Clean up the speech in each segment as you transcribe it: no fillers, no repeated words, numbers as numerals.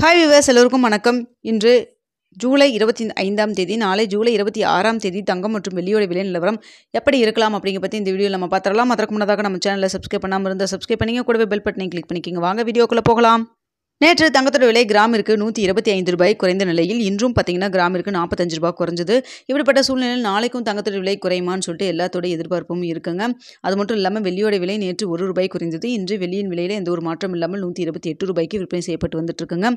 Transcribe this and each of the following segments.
Hi viewers எல்லோருக்கும் வணக்கம். இன்று ஜூலை 25ஆம் தேதி, நாளை ஜூலை 26ஆம் தேதி தங்கம் மற்றும் வெள்ளியோட விலை நிலவரம் எப்படி இருக்கலாம் அப்படிங்க பற்றி இந்த வீடியோவில் நம்ம பார்த்துடலாம். அதற்கு முன்னதாக நம்ம சேனலை சப்ஸ்கிரைப் பண்ணாமல் இருந்தால் சப்ஸ்கிரைப் பண்ணிங்க, கூடவே பெல் பட்டனை கிளிக் பண்ணிக்கிங்க. வாங்க வீடியோக்குள்ளே போகலாம். நேற்று தங்கத்தோட விலை கிராமிற்கு ₹125 குறைந்த நிலையில் இன்றும் பார்த்தீங்கன்னா கிராமிற்கு ₹45 குறைஞ்சது. இப்படிப்பட்ட சூழ்நிலையில் நாளைக்கும் தங்கத்தோட விலை குறையுமான்னு சொல்லிட்டு எல்லாத்தோட எதிர்பார்ப்பும் இருக்குங்க. அது மட்டும் இல்லாமல் வெள்ளியோட விலை நேற்று ₹1 குறைந்தது. இன்று வெள்ளியின் விலையில் எந்த ஒரு மாற்றம் இல்லாமல் ₹128 விற்பனை செய்யப்பட்டு வந்துட்டு இருக்குங்க.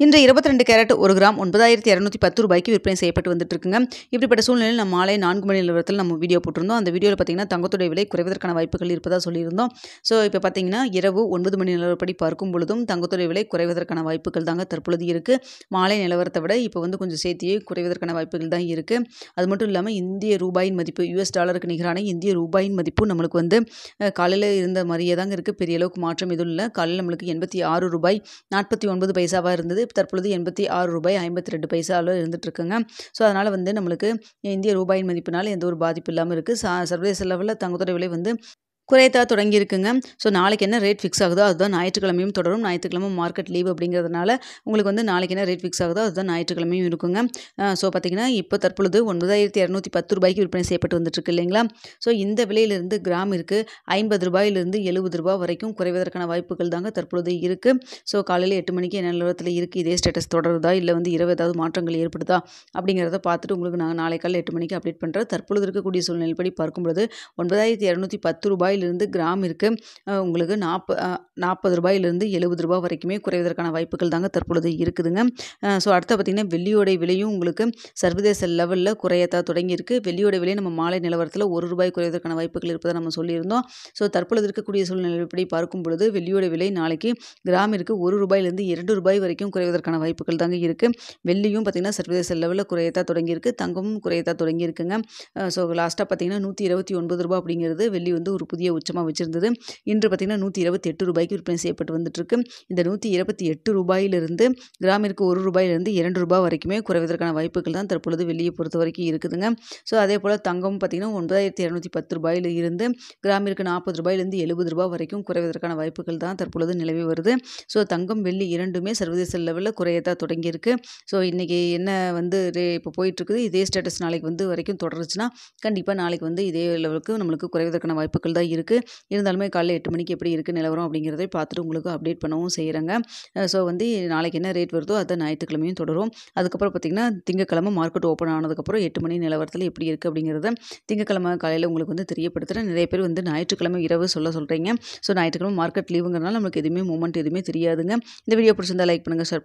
இன்று 22 கேரட் 1 கிராம் ₹9,210 விற்பனை செய்யப்பட்டு வந்துட்டு இருக்குங்க. இப்படிப்பட்ட சூழ்நிலையில் நம்ம மாலை 4 மணி நிலவரத்தில் நம்ம வீடியோ போட்டிருந்தோம். அந்த வீடியோவில் பார்த்தீங்கன்னா தங்கத்தோட விலை குறைவதற்கான வாய்ப்புகள் இருப்பதாக சொல்லியிருந்தோம். ஸோ இப்போ பார்த்தீங்கன்னா இரவு 9 மணி நிலவரப்படி பார்க்கும் பொழுதும் தங்கத்தோட விலை குறைவதற்கான வாய்ப்புகள் தாங்க தற்பொழுது இருக்குது. மாலை நிலவரத்தை விட இப்போ கொஞ்சம் சேர்த்தியே குறைவதற்கான வாய்ப்புகள் தான் இருக்குது. அது மட்டும் இல்லாமல் இந்திய ரூபாயின் மதிப்பு US டாலருக்கு நிகரான இந்திய ரூபாயின் மதிப்பு நம்மளுக்கு காலையில் இருந்த மாதிரியே தாங்க இருக்குது. பெரிய அளவுக்கு மாற்றம் எதுவும் இல்லை. காலையில் நம்மளுக்கு ₹86.49 இருந்தது. தற்பொழுது ₹86.52 இருந்துட்டு இருக்குங்க. ஸோ அதனால் நம்மளுக்கு இந்திய ரூபாயின் மதிப்பினால் எந்த ஒரு பாதிப்பு இல்லாமல் இருக்குது. சர்வதேச லெவலில் தங்கத்தோட விலை குறையத்தான் தொடங்கி இருக்குங்க. ஸோ நாளைக்கு என்ன ரேட் ஃபிக்ஸ் ஆகுதோ அதுதான் ஞாயிற்றுக்கிழமையும் தொடரும். ஞாயிற்றுக்கிழமை மார்க்கெட் லீவ் அப்படிங்கிறதுனால உங்களுக்கு நாளைக்கு என்ன ரேட் ஃபிக்ஸ் ஆகுதோ அதுதான் ஞாயிற்றுக்கிழமையும் இருக்குங்க. ஸோ பார்த்தீங்கன்னா இப்போ தற்பொழுது ₹9,210 விற்பனை செய்யப்பட்டு வந்துட்டுருக்கு இல்லைங்களா. ஸோ இந்த விலையிலிருந்து கிராமிற்கு ₹50 70 வரைக்கும் குறைவதற்கான வாய்ப்புகள் தாங்க தற்பொழுது இருக்குது. ஸோ காலையில் 8 மணிக்கு என்ன நிலவரத்தில் இருக்குது, இதே ஸ்டேட்டஸ் தொடருதா இல்லை இரவு ஏதாவது மாற்றங்கள் ஏற்படுதா அப்படிங்கிறத பார்த்துட்டு உங்களுக்கு நாங்கள் நாளை காலையில் 8 மணிக்கு அப்டேட் பண்ணுறோம். தற்பொழுது இருக்கக்கூடிய சூழ்நிலைப்படி பார்க்கும்பொழுது ₹9,210 கிராமிற்கு உங்களுக்கு ₹40 70 வரைக்குமே குறைவதற்கான வாய்ப்புகள் தாங்க தற்பொழுது இருக்குதுங்க. ஸோ அடுத்து பார்த்தீங்கன்னா வெள்ளியோட விலையும் உங்களுக்கு சர்வதேச லெவலில் குறையத்தான் தொடங்கியிருக்கு. வெள்ளியோட விலை நம்ம மாலை நிலவரத்தில் ₹1 குறைவதற்கான வாய்ப்புகள் இருப்பதை நம்ம சொல்லியிருந்தோம். ஸோ தற்பொழுது இருக்கக்கூடிய சூழ்நிலைப்படி பார்க்கும் பொழுது வெள்ளியோட விலை நாளைக்கு கிராமிற்கு ₹1 வரைக்கும் குறைவதற்கான வாய்ப்புகள் தாங்க இருக்குது. வெள்ளியும் பார்த்தீங்கன்னா சர்வதேச லெவலில் குறையத்தான் தொடங்கியிருக்கு. தங்கமும் குறையத்தான் தொடங்கியிருக்குங்க. ஸோ லாஸ்ட்டாக பார்த்தீங்கன்னா ₹129 அப்படிங்கிறது வெள்ளி ஒரு புதிய உச்சமாக வச்சிருந்தது. இன்று பார்த்தீங்கன்னா ₹128 விற்பனை செய்யப்பட்டு வந்துட்டு இருக்கு. இந்த ₹128 கிராமிற்கு ₹1 வரைக்குமே குறைவதற்கான வாய்ப்புகள் தான் தற்பொழுது வெள்ளியை பொறுத்த வரைக்கும் இருக்குதுங்க. ஸோ அதே போல் தங்கம் பார்த்தீங்கன்னா ₹9,210 இருந்து கிராமிற்கு ₹40 70 வரைக்கும் குறைவதற்கான வாய்ப்புகள் தான் தற்பொழுது நிலவி வருது. ஸோ தங்கம் வெள்ளி இரண்டுமே சர்வதேச லெவலில் குறையத்தான் தொடங்கியிருக்கு. ஸோ இன்றைக்கி என்ன இப்போ போயிட்டுருக்குது, இதே ஸ்டேட்டஸ் நாளைக்கு வரைக்கும் தொடருச்சுன்னா கண்டிப்பாக நாளைக்கு இதே லெவலுக்கு நம்மளுக்கு குறைவதற்கான வாய்ப்புகள் தான் இருக்குது. இருந்தாலுமே காலையில் 8 மணிக்கு எப்படி இருக்குது நிலவரம் அப்படிங்கிறதை பார்த்துட்டு உங்களுக்கு அப்டேட் பண்ணவும் செய்கிறேங்க. ஸோ நாளைக்கு என்ன ரேட் வருதோ அதை ஞாயிற்றுக்கிழமையும் தொடரும். அதுக்கப்புறம் பார்த்திங்கன்னா திங்கக்கிழமை மார்க்கெட் ஓப்பன் ஆனதுக்கப்புறம் 8 மணி நிலவரத்தில் எப்படி இருக்குது அப்படிங்கிறத திங்கக்கிழமை காலையில் உங்களுக்கு தெரியப்படுத்துகிறேன். நிறைய பேர் ஞாயிற்றுக்கிழமை இரவு சொல்கிறீங்க. ஸோ ஞாயிற்றுக்கிழமை மார்க்கெட் லீவுங்கிறனால நம்மளுக்கு மூமெண்ட் எதுவுமே தெரியாதுங்க. இந்த வீடியோ பிடிச்சிருந்தா லைக் பண்ணுங்கள், ஷேர்